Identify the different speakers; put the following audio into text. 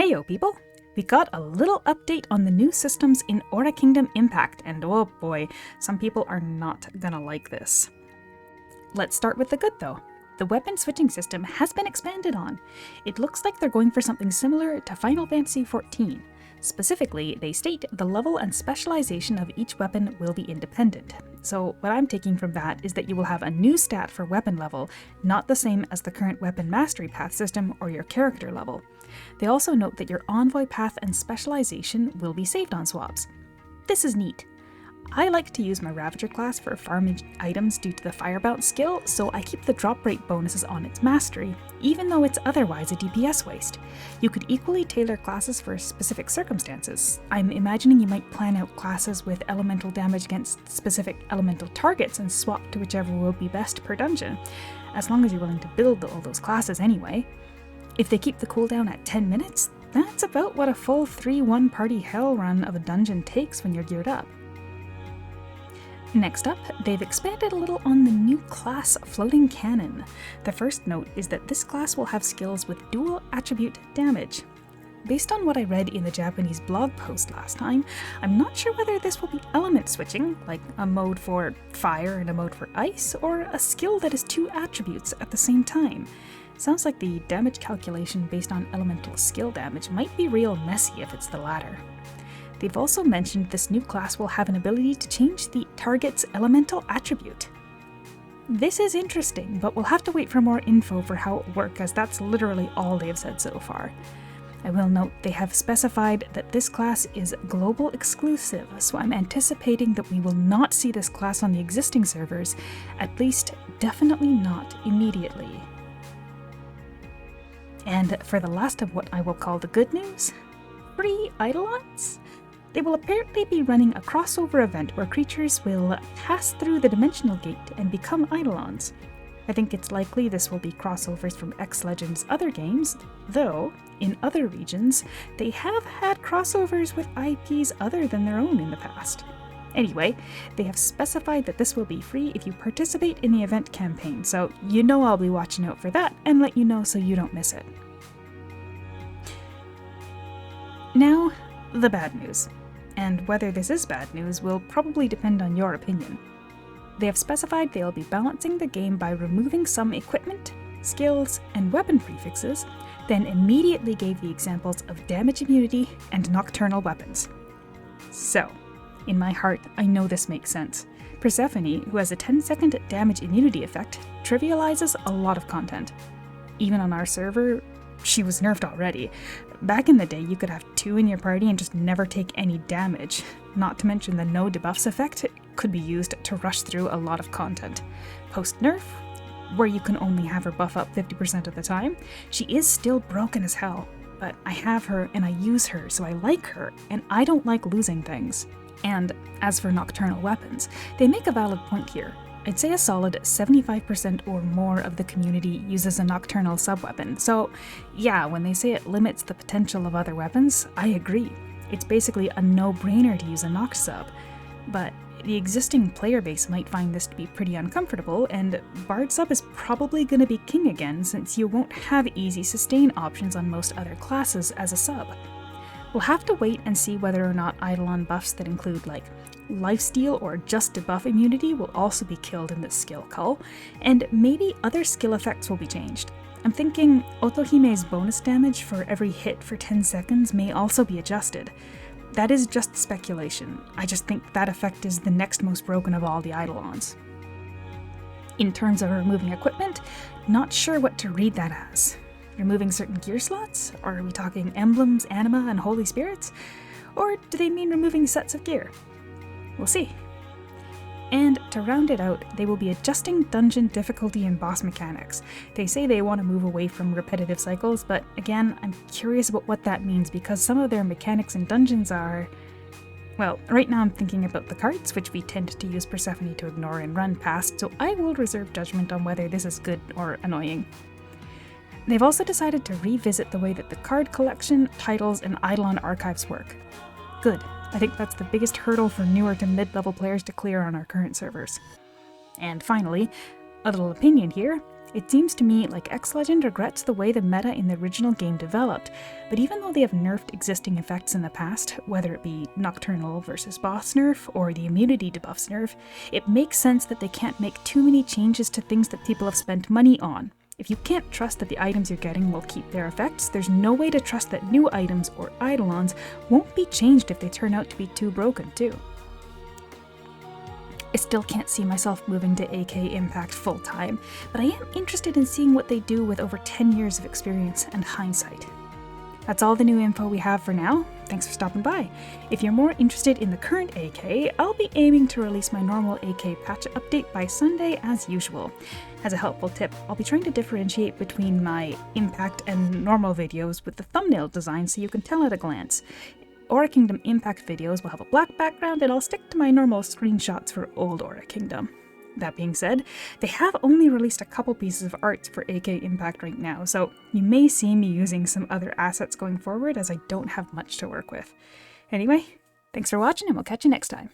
Speaker 1: Heyo people! We got a little update on the new systems in Aura Kingdom Impact, and oh boy, some people are not gonna like this. Let's start with the good though. The weapon switching system has been expanded on. It looks like they're going for something similar to Final Fantasy XIV. Specifically, they state the level and specialization of each weapon will be independent. So what I'm taking from that is that you will have a new stat for weapon level, not the same as the current weapon mastery path system or your character level. They also note that your envoy path and specialization will be saved on swaps. This is neat. I like to use my Ravager class for farming items due to the Fire Bounce skill, so I keep the drop rate bonuses on its mastery, even though it's otherwise a DPS waste. You could equally tailor classes for specific circumstances. I'm imagining you might plan out classes with elemental damage against specific elemental targets and swap to whichever will be best per dungeon, as long as you're willing to build all those classes anyway. If they keep the cooldown at 10 minutes, that's about what a full 3-1 party hell run of a dungeon takes when you're geared up. Next up, they've expanded a little on the new class Floating Cannon. The first note is that this class will have skills with dual attribute damage. Based on what I read in the Japanese blog post last time, I'm not sure whether this will be element switching, like a mode for fire and a mode for ice, or a skill that is two attributes at the same time. Sounds like the damage calculation based on elemental skill damage might be real messy if it's the latter. They've also mentioned this new class will have an ability to change the target's elemental attribute. This is interesting, but we'll have to wait for more info for how it works, as that's literally all they've said so far. I will note they have specified that this class is global exclusive, so I'm anticipating that we will not see this class on the existing servers, at least definitely not immediately. And for the last of what I will call the good news, free Eidolons? They will apparently be running a crossover event where creatures will pass through the dimensional gate and become Eidolons. I think it's likely this will be crossovers from X Legends' other games, though, in other regions, they have had crossovers with IPs other than their own in the past. Anyway, they have specified that this will be free if you participate in the event campaign, so you know I'll be watching out for that and let you know so you don't miss it. Now, the bad news. And whether this is bad news will probably depend on your opinion. They have specified they'll be balancing the game by removing some equipment, skills, and weapon prefixes, then immediately gave the examples of damage immunity and nocturnal weapons. So, in my heart, I know this makes sense. Persephone, who has a 10-second damage immunity effect, trivializes a lot of content. Even on our server, she was nerfed already. Back in the day, you could have 2 in your party and just never take any damage. Not to mention the no debuffs effect could be used to rush through a lot of content. Post-nerf, where you can only have her buff up 50% of the time, she is still broken as hell. But I have her and I use her, so I like her, and I don't like losing things. And as for nocturnal weapons, they make a valid point here. I'd say a solid 75% or more of the community uses a nocturnal sub-weapon, so yeah, when they say it limits the potential of other weapons, I agree. It's basically a no-brainer to use a noct sub, but the existing player base might find this to be pretty uncomfortable, and Bard sub is probably going to be king again since you won't have easy sustain options on most other classes as a sub. We'll have to wait and see whether or not Eidolon buffs that include like lifesteal or just debuff immunity will also be killed in this skill cull, and maybe other skill effects will be changed. I'm thinking Otohime's bonus damage for every hit for 10 seconds may also be adjusted. That is just speculation. I just think that effect is the next most broken of all the Eidolons. In terms of removing equipment, not sure what to read that as. Removing certain gear slots? Or are we talking emblems, anima, and holy spirits? Or do they mean removing sets of gear? We'll see. And to round it out, they will be adjusting dungeon difficulty and boss mechanics. They say they want to move away from repetitive cycles, but again, I'm curious about what that means because some of their mechanics in dungeons are... Well, right now I'm thinking about the carts, which we tend to use Persephone to ignore and run past, so I will reserve judgment on whether this is good or annoying. They've also decided to revisit the way that the card collection, titles, and Eidolon archives work. Good. I think that's the biggest hurdle for newer to mid-level players to clear on our current servers. And finally, a little opinion here, It seems to me like X-Legend regrets the way the meta in the original game developed, but even though they have nerfed existing effects in the past, whether it be Nocturnal versus Boss nerf or the immunity debuffs nerf, it makes sense that they can't make too many changes to things that people have spent money on. If you can't trust that the items you're getting will keep their effects, there's no way to trust that new items or Eidolons won't be changed if they turn out to be too broken too. I still can't see myself moving to AK Impact full-time, but I am interested in seeing what they do with over 10 years of experience and hindsight. That's all the new info we have for now. Thanks for stopping by. If you're more interested in the current AK, I'll be aiming to release my normal AK patch update by Sunday as usual. As a helpful tip, I'll be trying to differentiate between my Impact and normal videos with the thumbnail design so you can tell at a glance. Aura Kingdom Impact videos will have a black background, and I'll stick to my normal screenshots for old Aura Kingdom. That being said, they have only released a couple pieces of art for AK Impact right now, so you may see me using some other assets going forward as I don't have much to work with. Anyway, thanks for watching and we'll catch you next time.